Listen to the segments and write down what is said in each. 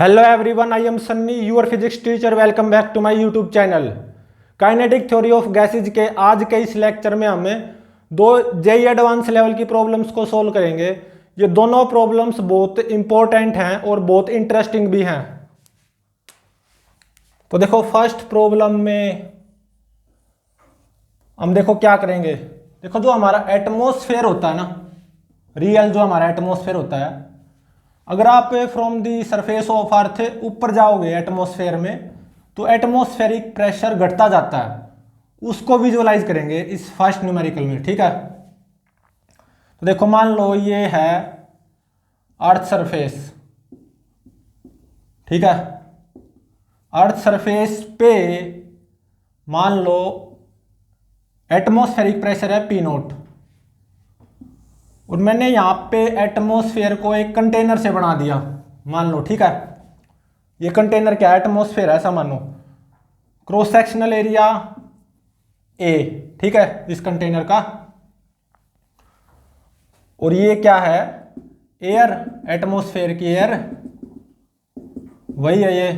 Hello everyone, I am Sunny, your physics teacher. Welcome back to my YouTube channel. Kinetic theory of gases के आज के इस lecture में हमें दो जेई एडवांस लेवल की प्रॉब्लम्स को सोल्व करेंगे। ये दोनों प्रॉब्लम्स बहुत इंपॉर्टेंट हैं और बहुत इंटरेस्टिंग भी हैं। तो देखो, फर्स्ट प्रॉब्लम में हम देखो क्या करेंगे। देखो, जो हमारा एटमॉस्फेयर होता है ना, रियल जो हमारा एटमॉस्फेयर होता है, अगर आप फ्रॉम दी सरफेस ऑफ अर्थ ऊपर जाओगे एटमॉस्फेयर में, तो एटमॉस्फेरिक प्रेशर घटता जाता है। उसको विजुअलाइज करेंगे इस फर्स्ट न्यूमेरिकल में, ठीक है। तो देखो, मान लो ये है अर्थ सरफेस, ठीक है। अर्थ सरफेस पे मान लो एटमॉस्फेरिक प्रेशर है पी नोट, और मैंने यहाँ पे एटमॉस्फेयर को एक कंटेनर से बना दिया, मान लो, ठीक है। ये कंटेनर क्या है? एटमॉस्फेयर है, ऐसा मानो। क्रॉस सेक्शनल एरिया ए, ठीक है, इस कंटेनर का। और ये क्या है? एयर, एटमॉस्फेयर की एयर, वही है ये,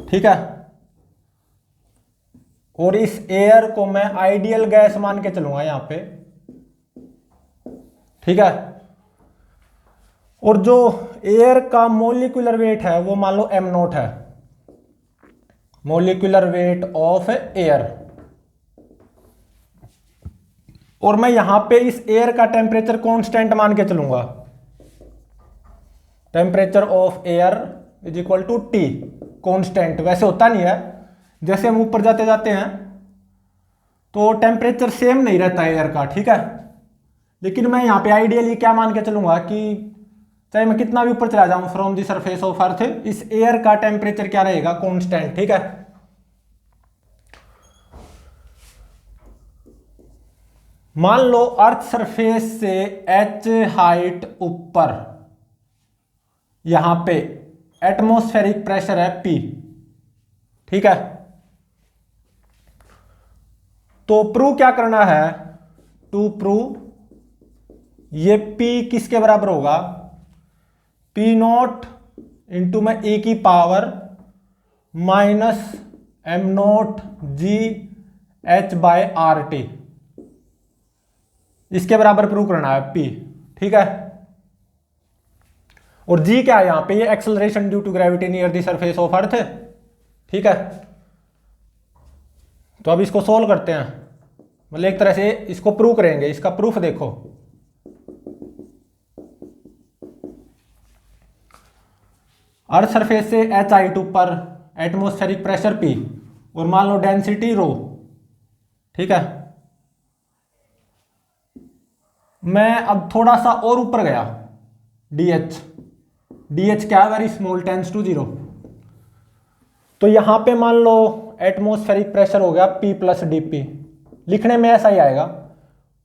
ठीक है। और इस एयर को मैं आइडियल गैस मान के चलूंगा यहां पे, ठीक है। और जो एयर का मोलिकुलर वेट है वो मान लो एम नोट है, मोलिकुलर वेट ऑफ एयर। और मैं यहां पे इस एयर का टेम्परेचर कांस्टेंट मान के चलूंगा। Temperature of air is equal to T, constant. वैसे होता नहीं है, जैसे हम ऊपर जाते जाते हैं तो टेम्परेचर सेम नहीं रहता है एयर का, ठीक है। लेकिन मैं यहाँ पे आइडियली क्या मान के चलूंगा कि चाहे मैं कितना भी ऊपर चला जाऊं फ्रॉम द सरफेस ऑफ अर्थ, इस एयर का टेम्परेचर क्या रहेगा? कांस्टेंट, ठीक है। मान लो अर्थ सरफेस से h हाइट ऊपर यहां पे एटमॉस्फेरिक प्रेशर है P, ठीक है। तो प्रूव क्या करना है? टू प्रूव ये P किसके बराबर होगा? P नॉट इंटू में E की power minus M naught G H by are T, इसके बराबर प्रूव करना है P, ठीक है। और G क्या है यहां पे? ये acceleration due to gravity near the surface of earth, ठीक है। तो अब इसको सोल्व करते हैं, मतलब एक तरह से इसको प्रूव करेंगे। इसका प्रूफ देखो, अर्थ सरफेस से h हाइट ऊपर एटमॉस्फेरिक प्रेशर P और मान लो डेंसिटी रो, ठीक है। मैं अब थोड़ा सा और ऊपर गया, DH, DH क्या है? Very small, tends to 0। तो यहां पे मान लो एटमॉस्फेरिक प्रेशर हो गया P प्लस DP, लिखने में ऐसा ही आएगा।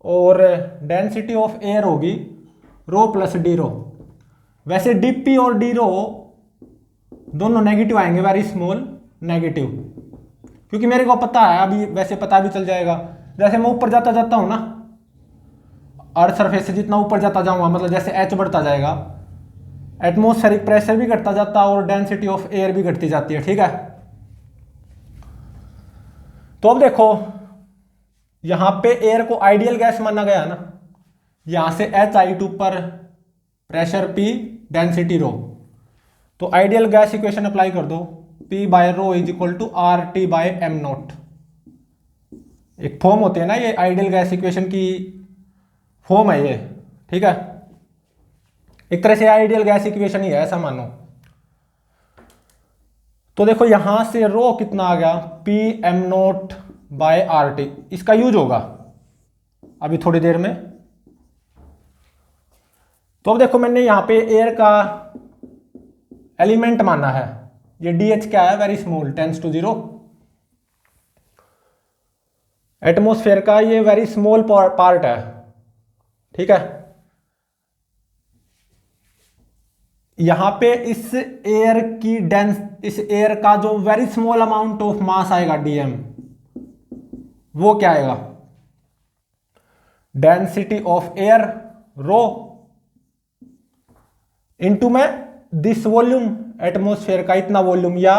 और डेंसिटी ऑफ एयर होगी रो प्लस डी रो। वैसे DP और डी रो दोनों नेगेटिव आएंगे, वेरी स्मॉल नेगेटिव, क्योंकि मेरे को पता है, अभी वैसे पता भी चल जाएगा। जैसे मैं ऊपर जाता जाता हूं ना, अर्थ सरफेस से जितना ऊपर जाता जाऊंगा, मतलब जैसे h बढ़ता जाएगा, एटमॉस्फेरिक प्रेशर भी घटता जाता है और डेंसिटी ऑफ एयर भी घटती जाती है, ठीक है। तो अब देखो, यहां पे एयर को आइडियल गैस माना गया ना, यहां से h हाइट ऊपर प्रेशर P डेंसिटी रो, तो आइडियल गैस इक्वेशन अप्लाई कर दो। P by rho is equal to R T by M naught. एक फॉर्म होती है ना, ये आइडियल गैस इक्वेशन की फॉर्म है ये, ठीक है। एक तरह से आइडियल गैस इक्वेशन ही है, ऐसा मानो। तो देखो, यहां से रो कितना आ गया? P M naught by are T. इसका यूज होगा अभी थोड़ी देर में। तो अब देखो, मैंने यहां पे एयर का एलिमेंट माना है, ये DH क्या है? Very small, tends to 0। Atmosphere का ये वेरी स्मॉल पार्ट है, ठीक है। यहां पे इस एयर की इस एयर का जो very small amount of mass आएगा DM, वो क्या आएगा? Density of air rho into में दिस वॉल्यूम, एटमॉस्फेयर का इतना वॉल्यूम या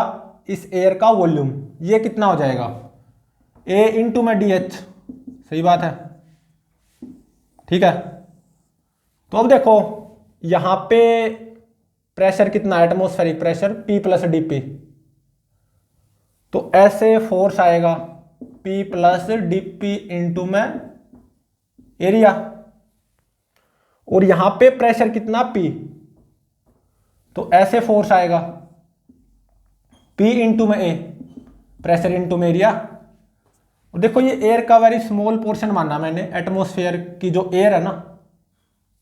इस एयर का वॉल्यूम, ये कितना हो जाएगा A इंटू में DH, सही बात है, ठीक है। तो अब देखो यहां पे प्रेशर कितना, atmospheric pressure P plus DP, तो ऐसे फोर्स आएगा P प्लस DP इंटू में एरिया, और यहां पे प्रेशर कितना P, तो ऐसे फोर्स आएगा P इंटू में A, प्रेशर इंटू में एरिया। और देखो ये एयर का वेरी स्मॉल पोर्शन माना मैंने, एटमॉस्फेयर की जो एयर है ना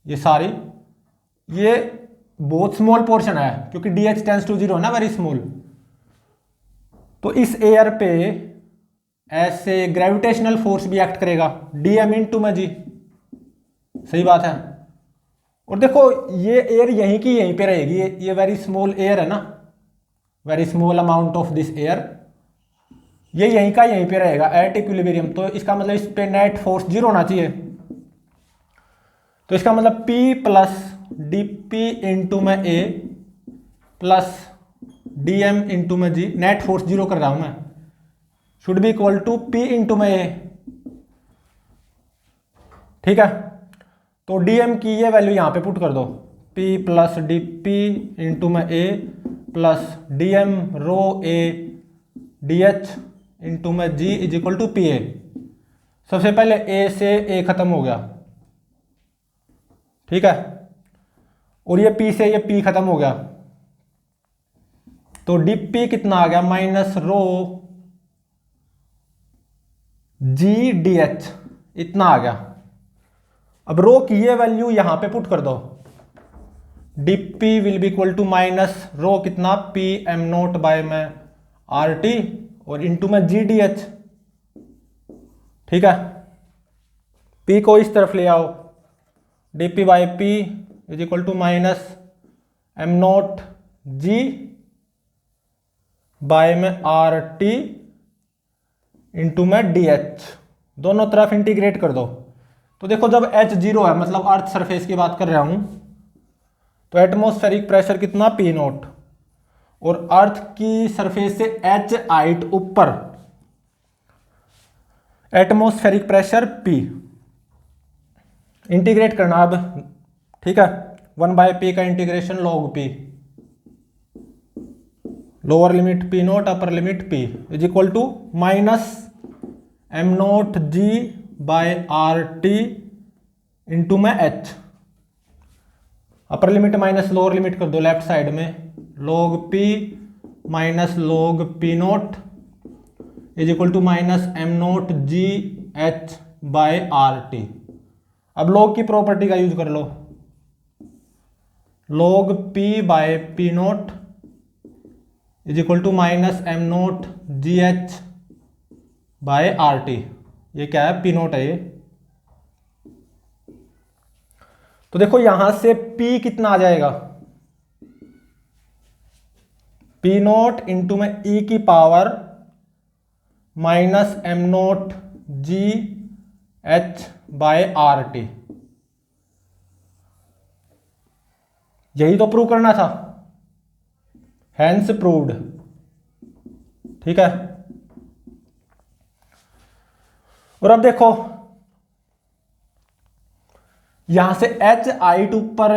ये सारी, ये बहुत स्मॉल पोर्शन है क्योंकि DH टेंस टू 0 ना, वेरी स्मॉल। तो इस एयर पे ऐसे ग्रेविटेशनल फोर्स भी एक्ट करेगा DM इंटू में G, सही बात है। और देखो ये एयर यहीं की यहीं पे रहेगी, ये वेरी स्मॉल एयर है ना, very small amount of this air, ये यहीं का यहीं पे रहेगा एट इक्विलिब्रियम। तो इसका मतलब इस पे नेट फोर्स 0 होना चाहिए। तो इसका मतलब P प्लस DP इंटू में A प्लस DM इंटू में G, नेट फोर्स 0 कर रहा हूं मैं, should be equal to P into में A, ठीक है। तो DM की ये वैल्यू यहां पे पुट कर दो, P प्लस DP इंटू में A plus DM rho A DH into में G is equal to PA। सबसे पहले A से A खत्म हो गया, ठीक है, और ये P से ये P खत्म हो गया, तो DP कितना आ गया, माइनस रो G DH, इतना आ गया। अब रो की ये वैल्यू यहां पे पुट कर दो, DP will be equal to minus rho कितना P m नोट बाय में RT और इंटू में G DH, ठीक है। P को इस तरफ ले आओ, DP by P is equal to minus m naught G by में RT इंटू में DH, दोनों तरफ इंटीग्रेट कर दो। तो देखो जब H 0 है, मतलब अर्थ सरफेस की बात कर रहा हूं, तो एटमॉस्फेरिक प्रेशर कितना P नोट, और अर्थ की सरफेस से H हाइट ऊपर एटमॉस्फेरिक प्रेशर P, इंटीग्रेट करना अब, ठीक है। 1/P का integration log P, lower limit P naught upper limit P is equal to minus m naught G by RT into में H, upper limit minus lower limit कर दो left side में, log P minus log P naught is equal to minus m naught G H by RT। अब log की property का use कर लो, log P by P naught is equal to minus m naught G H by RT। ये क्या है, P note है ये। तो देखो यहां से P कितना आ जाएगा, P नोट इंटू में E की power minus m naught G H by RT, यही तो प्रूव करना था, हैंस प्रूव्ड, ठीक है। और अब देखो यहां से H हाइट ऊपर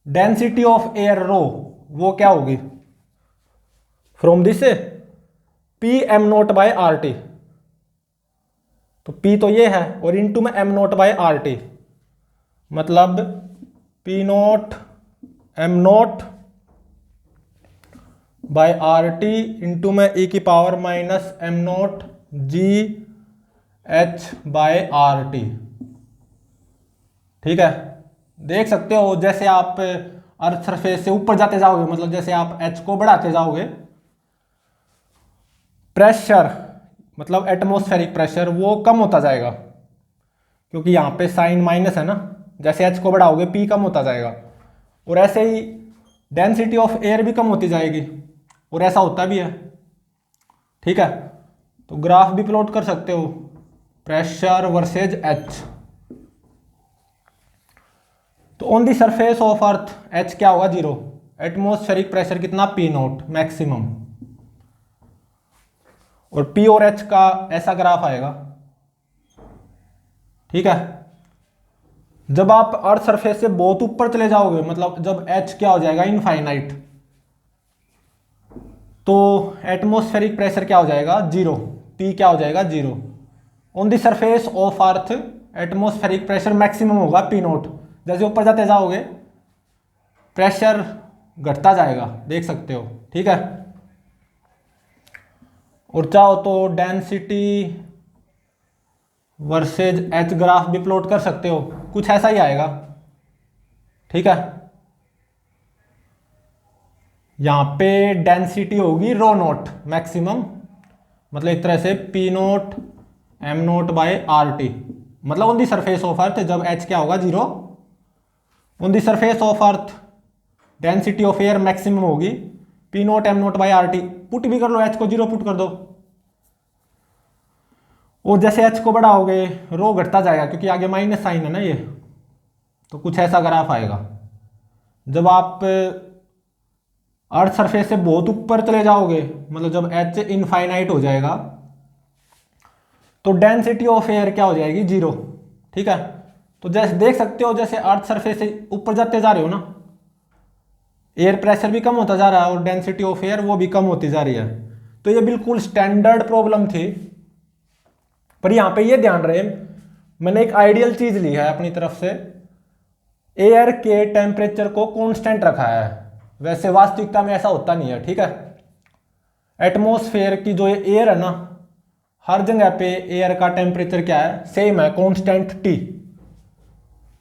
डेंसिटी ऑफ एयर रो, वो क्या होगी, from this P m naught by RT, तो P तो ये है और इंटू में m नोट बाय RT, मतलब P naught m naught by RT into में E की power minus m naught G H by RT, ठीक है। देख सकते हो जैसे आप अर्थ सरफेस से ऊपर जाते जाओगे, मतलब जैसे आप H को बढ़ाते जाओगे, प्रेशर मतलब एटमॉस्फेरिक प्रेशर वो कम होता जाएगा, क्योंकि यहाँ पे साइन माइनस है ना, जैसे H को बढ़ाओगे P कम होता जाएगा, और ऐसे ही डेंसिटी ऑफ एयर भी कम होती जाएगी, और ऐसा होता भी है, ठीक है। तो ग्राफ भी प्लॉट कर सकते हो, प्रेशर वर्सेज H। तो on the surface of earth H क्या होगा, 0, एटमॉस्फेरिक प्रेशर कितना, पी नॉट मैक्सिमम, और पी और एच का ऐसा ग्राफ आएगा। ठीक है, जब आप अर्थ सरफेस से बहुत ऊपर चले जाओगे, मतलब जब एच क्या हो जाएगा, इनफाइनाइट, तो एटमॉस्फेरिक प्रेशर क्या हो जाएगा, जीरो, पी क्या हो जाएगा, zero. On the surface of earth atmospheric pressure maximum होगा पी नॉट। जैसे ऊपर जाते जाओगे प्रेशर घटता जाएगा, देख सकते हो। ठीक है, और चाहो तो डेंसिटी वर्सेज एच ग्राफ भी प्लॉट कर सकते हो, कुछ ऐसा ही आएगा। ठीक है, यहां पे डेंसिटी होगी रो नॉट मैक्सिमम, मतलब एक तरह से p naught m naught by are t, मतलब on the surface of earth जब एच क्या होगा, zero. On the surface of earth density of air maximum होगी p naught m naught by are t. Put भी कर लो, h को zero put कर दो, और जैसे एच को बढ़ाओगे रो घटता जाएगा, क्योंकि आगे माइनस साइन है ना ये, तो कुछ ऐसा ग्राफ आएगा। जब आप अर्थ सरफेस से बहुत ऊपर चले जाओगे, मतलब जब एच इनफाइनाइट हो जाएगा, तो डेंसिटी ऑफ एयर क्या हो जाएगी, जीरो। ठीक है, तो जैसे देख सकते हो, जैसे अर्थ सरफेस से ऊपर जाते जा रहे हो ना, एयर प्रेशर भी कम होता जा रहा है और डेंसिटी ऑफ एयर वो भी कम होती जा रही है। तो ये बिल्कुल स्टैंडर्ड प्रॉब्लम थी, पर यहाँ पे ये ध्यान रहे मैंने एक आइडियल चीज ली है अपनी तरफ से, एयर के टेम्परेचर को कांस्टेंट रखा है। वैसे वास्तविकता में ऐसा होता नहीं है। ठीक है, एटमॉस्फेयर की जो एयर है ना, हर जगह पे एयर का टेम्परेचर क्या है, सेम है, कांस्टेंट टी।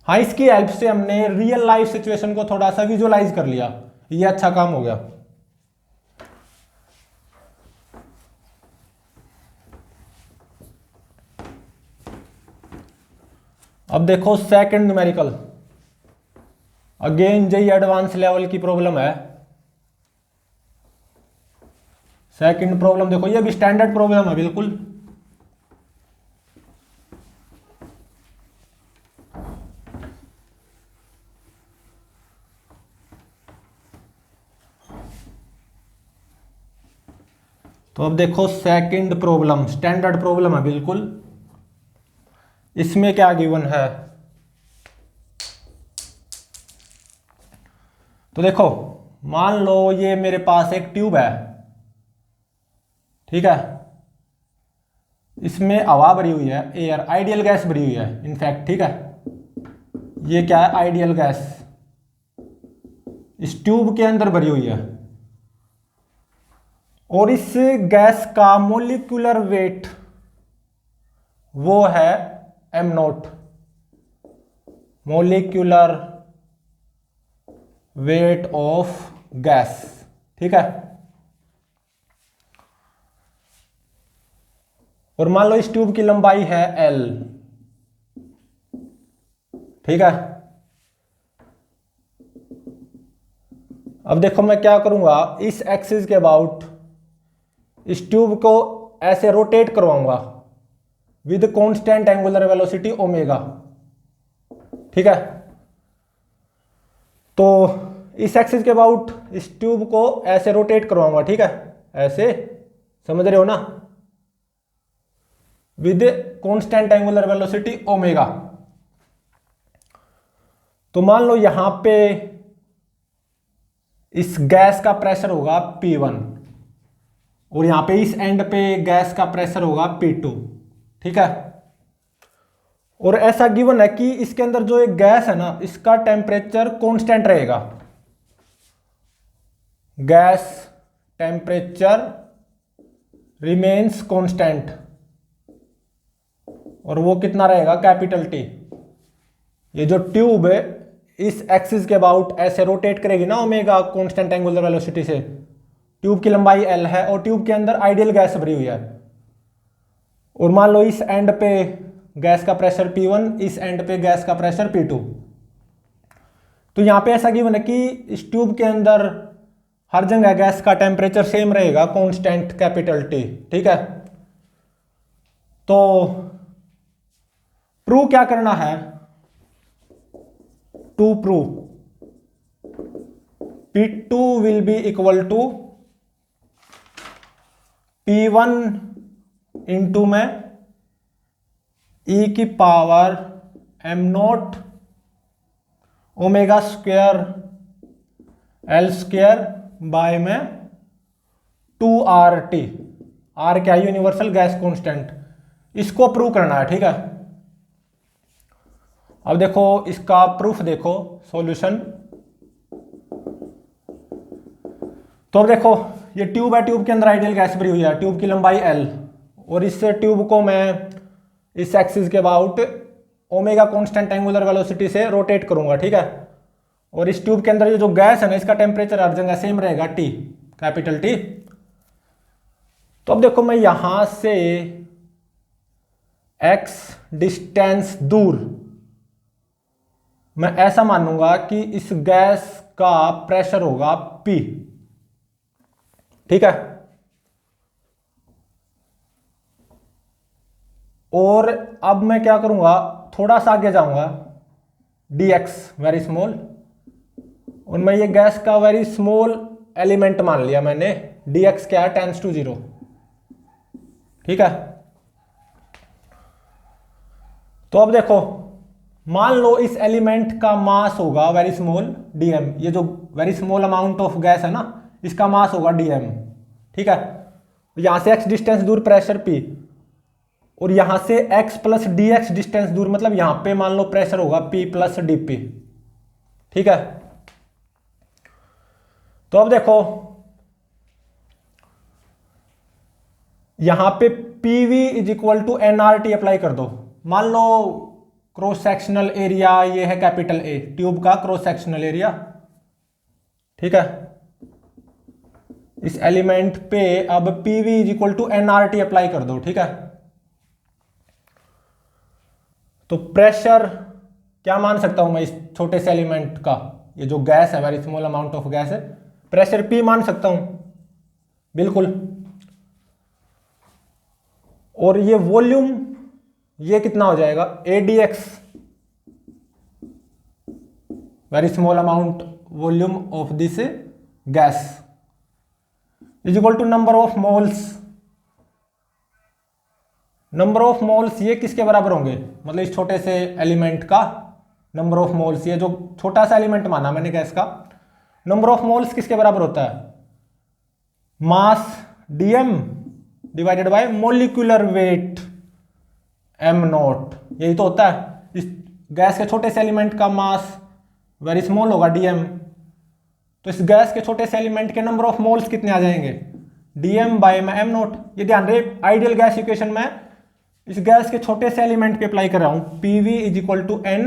हाँ, इसकी हेल्प से हमने रियल लाइफ सिचुएशन को थोड़ा सा विजुअलाइज कर लिया, ये अच्छा काम हो गया। अब देखो second numerical, again JEE advance level की प्रॉब्लम है। सेकंड प्रॉब्लम देखो, ये भी स्टैंडर्ड प्रॉब्लम है बिल्कुल। तो अब देखो सेकंड प्रॉब्लम, स्टैंडर्ड प्रॉब्लम है बिल्कुल। इसमें क्या गिवन है, तो देखो मान लो ये मेरे पास एक ट्यूब है। ठीक है, इसमें हवा भरी हुई है, एयर, आइडियल गैस भरी हुई है इनफैक्ट। ठीक है, ये क्या है, आइडियल गैस इस ट्यूब के अंदर भरी हुई है, और इस गैस का मोलिकुलर वेट वो है am not, molecular weight of gas. ठीक है, और मान लो इस ट्यूब की लंबाई है एल। ठीक है, अब देखो मैं क्या करूंगा, इस एक्सिस के अबाउट इस ट्यूब को ऐसे रोटेट करवाऊंगा with constant angular velocity omega. ठीक है, तो इस एक्सिस के अबाउट इस ट्यूब को ऐसे रोटेट करवाऊंगा। ठीक है, ऐसे, समझ रहे हो ना, with constant angular velocity omega. तो मान लो यहां पे इस गैस का प्रेशर होगा P1, और यहां पे इस एंड पे गैस का प्रेशर होगा P2। ठीक है, और ऐसा गिवन है कि इसके अंदर जो एक गैस है ना, इसका टेम्परेचर कांस्टेंट रहेगा। गैस टेम्परेचर रिमेन्स कांस्टेंट, और वो कितना रहेगा, कैपिटल टी। ये जो ट्यूब है इस एक्सिस के अबाउट ऐसे रोटेट करेगी ना ओमेगा कांस्टेंट एंगुलर वेलोसिटी से। ट्यूब की लंबाई एल है और ट्यूब के अंदर आइडियल गैस भरी हुई है, और मान लो इस एंड पे गैस का प्रेशर P1, इस एंड पे गैस का प्रेशर P2। तो यहां पे ऐसा गिवन है कि इस ट्यूब के अंदर हर जगह गैस का टेम्परेचर सेम रहेगा, कांस्टेंट कैपिटल टी। ठीक है, तो प्रूव क्या करना है, to prove P2 will be equal to P1 into में e की power m naught omega square L square by में 2RT। R क्या है? Universal gas constant. इसको प्रूव करना है, ठीक है। अब देखो इसका प्रूफ, देखो सॉल्यूशन। तो अब देखो ये ट्यूब है, ट्यूब के अंदर आइडियल गैस भरी हुई है, ट्यूब की लंबाई L, और इस ट्यूब को मैं इस एक्सिस के about omega constant angular velocity से रोटेट करूंगा, ठीक है। और इस ट्यूब के अंदर ये जो गैस है ना, इसका टेम्परेचर हर जगह सेम रहेगा, T, कैपिटल T। तो अब देखो मैं यहां से x डिस्टेंस दूर मैं ऐसा मानूंगा कि इस गैस का प्रेशर होगा P, ठीक है। और अब मैं क्या करूंगा, थोड़ा सा आगे जाऊंगा, dx वेरी स्मॉल, और मैं ये गैस का वेरी स्मॉल एलिमेंट मान लिया मैंने। dx क्या है? टेंड्स टू 0, ठीक है। तो अब देखो मान लो इस एलिमेंट का मास होगा वेरी स्मॉल dm, ये जो very small amount of gas है ना, इसका मास होगा dm, ठीक है। यहां से x डिस्टेंस दूर प्रेशर P, और यहां से x प्लस dx डिस्टेंस दूर, मतलब यहां पे मान लो प्रेशर होगा P प्लस dP, ठीक है। तो अब देखो यहां पे PV is equal to nRT apply कर दो। मान लो क्रॉस सेक्शनल एरिया ये है कैपिटल A, ट्यूब का क्रॉस सेक्शनल एरिया, ठीक है। इस एलिमेंट पे अब PV is equal to nRT apply कर दो, ठीक है। तो प्रेशर क्या मान सकता हूं मैं इस छोटे से एलिमेंट का? ये जो गैस है, very small amount of gas है, प्रेशर P मान सकता हूं, बिल्कुल। और ये वॉल्यूम, ये कितना हो जाएगा? ADX, very small amount volume of this gas, is equal to number of moles. Number of moles ये किसके बराबर होंगे? मतलब इस छोटे से एलिमेंट का नंबर ऑफ मोल्स, ये जो छोटा सा एलिमेंट माना मैंने गैस का, नंबर ऑफ मोल्स किसके बराबर होता है? मास dm divided by molecular weight m not, यही तो होता है। इस गैस के छोटे से एलिमेंट का मास वेरी स्मॉल होगा dm, तो इस गैस के छोटे से एलिमेंट के नंबर ऑफ मोल्स कितने आ जाएंगे? dm बाय में m नॉट। ये ध्यान रहे, आइडियल गैस इक्वेशन में इस गैस के छोटे से एलिमेंट पे अप्लाई कर रहा हूं, PV is equal to n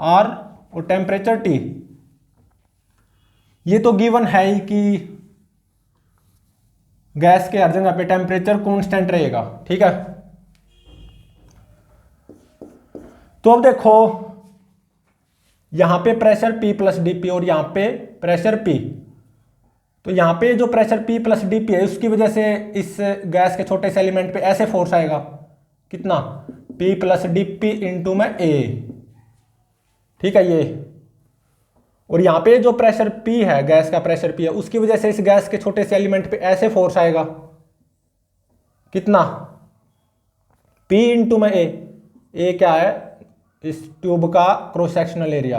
R और टेम्परेचर T। ये तो गिवन है ही कि गैस के हर जगह पे टेम्परेचर कांस्टेंट रहेगा, ठीक है। तो अब देखो यहां पे प्रेशर P प्लस dP और यहां पे प्रेशर P, तो यहां पे जो प्रेशर P प्लस dP है उसकी वजह से इस गैस के छोटे से एलिमेंट पे ऐसे फोर्स आएगा, कितना? P प्लस dP इंटू में A, ठीक है ये। और यहां पे जो प्रेशर P है, गैस का प्रेशर P है, उसकी वजह से इस गैस के छोटे से एलिमेंट पे ऐसे फोर्स आएगा, कितना? P इंटू में A। A क्या है? इस ट्यूब का क्रॉस सेक्शनल एरिया।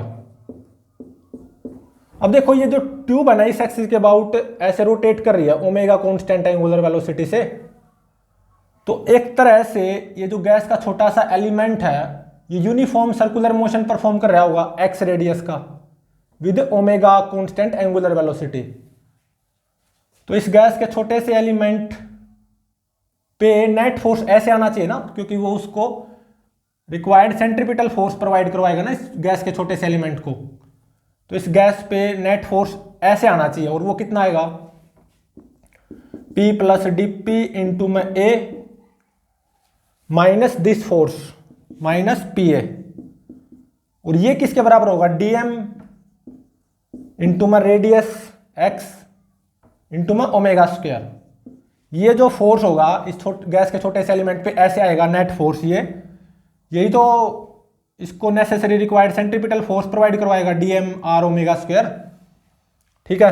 अब देखो ये जो ट्यूब है ना, इस एक्सिस के अबाउट ऐसे रोटेट कर रही है ओमेगा कांस्टेंट एंगुलर वेलोसिटी से। तो एक तरह से ये जो गैस का छोटा सा एलिमेंट है, ये यूनिफॉर्म सर्कुलर मोशन परफॉर्म कर रहा होगा x रेडियस का with omega constant angular velocity. तो इस गैस के छोटे से एलिमेंट पे नेट फोर्स ऐसे आना चाहिए ना, क्योंकि वो उसको रिक्वायर्ड सेंट्रीपिटल फोर्स प्रोवाइड करवाएगा ना इस गैस के छोटे से एलिमेंट को। तो इस गैस पे नेट फोर्स ऐसे आना चाहिए, और वो कितना आएगा? P प्लस dP इंटू में A minus this force minus PA, और ये किसके बराबर होगा? dm इंटू में रेडियस x इंटू में ओमेगा स्क्वायर। ये जो फोर्स होगा इस गैस के छोटे से एलिमेंट पे ऐसे आएगा नेट फोर्स, यही तो इसको necessary required centripetal force provide करवाएगा, dm r ओमेगा स्क्वायर, ठीक है।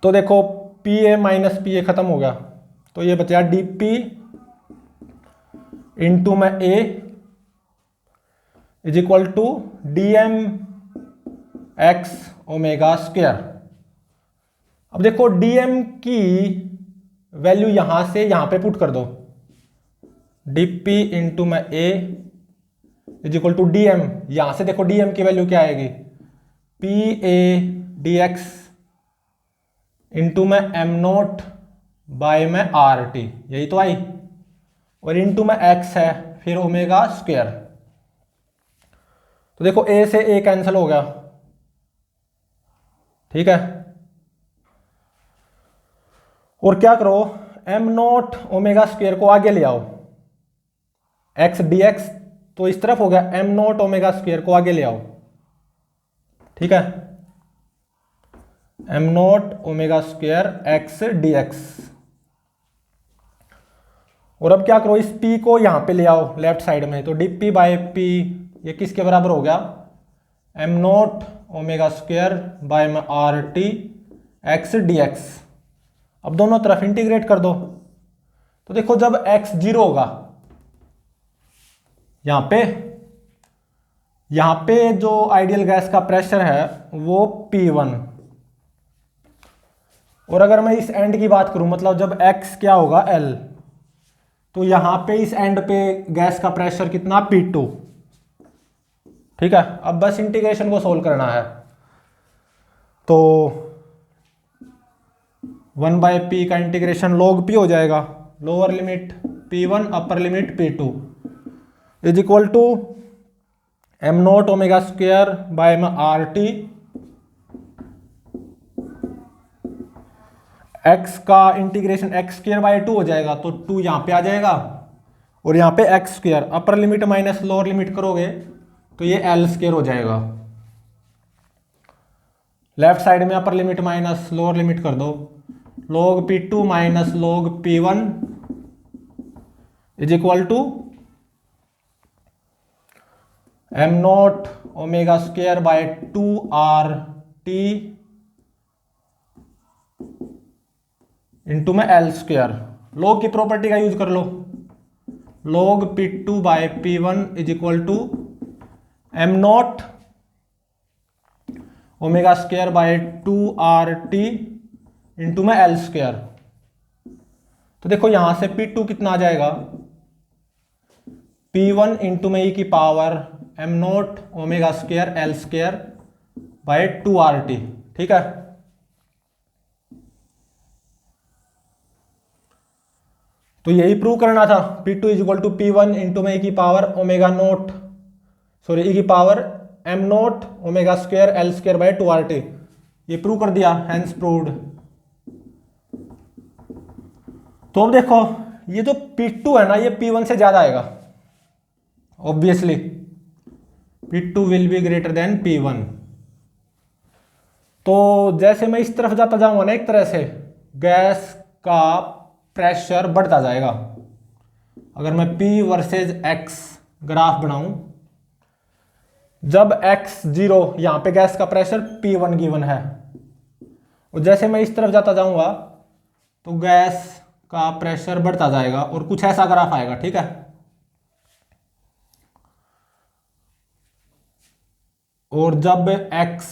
तो देखो P A minus P A खत्म हो गया, तो ये बचा डी पी इंटू में a is equal to d m x omega square. अब देखो डीएम की वैल्यू यहां से यहां पे पुट कर दो, डी पी इंटू में a is equal to d m. यहां से देखो डीएम की वैल्यू क्या आएगी, p a d x into में एम नोट बाय में आर टी, यही तो आई, और इंटू में एक्स है फिर ओमेगा स्क्वायर। तो देखो ए से ए कैंसिल हो गया, ठीक है। और क्या करो, एम नोट ओमेगा स्क्वायर को आगे ले आओ, एक्स डी एक्स तो इस तरफ हो गया, एम नोट ओमेगा स्क्वायर को आगे ले आओ, ठीक है। M naught omega square X D X. और अब क्या करो, इस p को यहां पे ले आओ लेफ्ट साइड में, तो डी पी बाई पी ये किसके बराबर हो गया, m naught omega square by में R T x D x. अब दोनों तरफ इंटीग्रेट कर दो, तो देखो जब x 0 होगा, यहां पे जो आइडियल गैस का प्रेशर है वो P1। और अगर मैं इस एंड की बात करूं, मतलब जब x क्या होगा L, तो यहां पे इस एंड पे गैस का प्रेशर कितना P2, ठीक है। अब बस इंटीग्रेशन को सोल्व करना है, तो 1 बाय पी का इंटीग्रेशन log p हो जाएगा, lower limit P1 upper limit P2 is equal to M naught omega square by में आर टी, एक्स का इंटीग्रेशन एक्स स्क्वायर बाय 2 हो जाएगा, तो 2 यहां पे आ जाएगा, और यहां पे एक्स स्क्वायर अपर लिमिट माइनस लोअर लिमिट करोगे तो ये एल स्क्वायर हो जाएगा। लेफ्ट साइड में upper limit minus lower limit कर दो, log P2 minus log P1 is equal to M naught omega square by 2 R T into में L square. log की प्रॉपर्टी का यूज कर लो, log P2 by P1 is equal to M naught omega square by 2 R T into में L square. तो देखो यहां से P2 कितना आ जाएगा, P1 इंटू में ई की power M naught omega square L square by 2 R T, ठीक है। तो यही प्रूव करना था, P2 is equal to P1 into में ई की पावर ओमेगा नोट ई की power M naught omega square L square by 2 R T, ये प्रूव कर दिया, हेंस प्रूव्ड। तो अब देखो ये जो P2 है ना, ये P1 से ज्यादा आएगा, obviously P2 will be greater than P1। तो जैसे मैं इस तरफ जाता जाऊंगा ना, एक तरह से गैस का प्रेशर बढ़ता जाएगा। अगर मैं P वर्सेज X ग्राफ बनाऊं, जब X 0, यहां पे गैस का प्रेशर P1 गिवन है, और जैसे मैं इस तरफ जाता जाऊंगा तो गैस का प्रेशर बढ़ता जाएगा और कुछ ऐसा ग्राफ आएगा, ठीक है। और जब X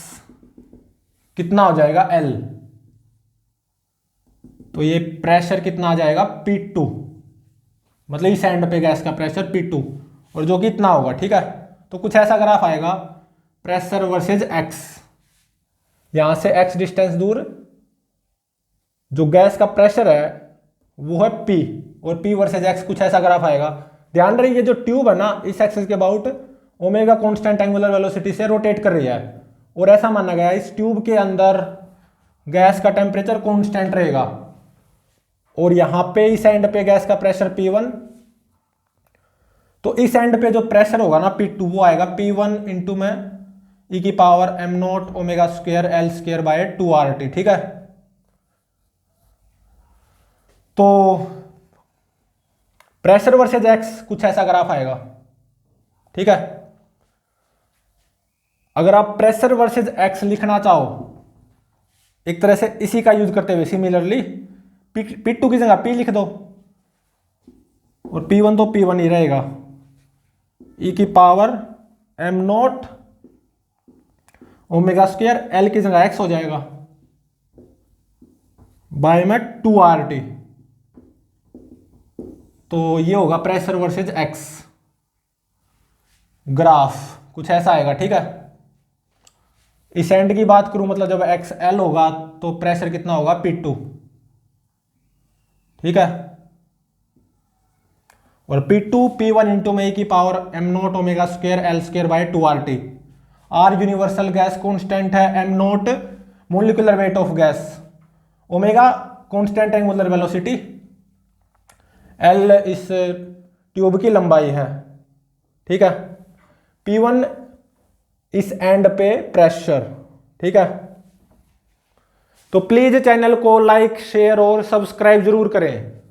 कितना हो जाएगा L, तो ये प्रेशर कितना आ जाएगा P2, मतलब इस एंड पे गैस का प्रेशर P2, और जो कि इतना होगा, ठीक है। तो कुछ ऐसा ग्राफ आएगा, प्रेशर वर्सेज X, यहां से X डिस्टेंस दूर जो गैस का प्रेशर है वो है P, और P वर्सेज X, कुछ ऐसा ग्राफ आएगा। ध्यान रही, ये जो ट्यूब है ना, इस एक्सिस के about omega constant angular velocity से रोटेट कर रही है, और ऐसा माना गया इस ट्यूब के अंदर गैस का टेम्परेचर कांस्टेंट रहेगा, और यहां पे इस एंड पे गैस का प्रेशर P1, तो इस एंड पे जो प्रेशर होगा ना P2, वो आएगा P1 इंटू में ई की power M naught omega square L square by 2 R T, ठीक है। तो प्रेशर वर्सेज एक्स कुछ ऐसा ग्राफ आएगा, ठीक है। अगर आप प्रेशर वर्सेज एक्स लिखना चाहो एक तरह से इसी का यूज करते हुए सिमिलरली P2 की जगह P लिख दो और P1 तो P1 ही रहेगा, e की power m naught omega square L की जगह x हो जाएगा बाय में 2RT। तो ये होगा प्रेशर वर्सेज x, ग्राफ कुछ ऐसा आएगा। ठीक है, इस एंड की बात करूं मतलब जब XL होगा तो प्रेशर कितना होगा P2। ठीक है, और P2 P1 इंटू में e की power m naught omega square L square by 2RT। R universal gas constant है, m not molecular weight of gas, omega constant angular velocity, L इस ट्यूब की लंबाई है। ठीक है, P1 इस एंड पे प्रेशर। ठीक है, तो प्लीज चैनल को लाइक शेयर और सब्सक्राइब जरूर करें।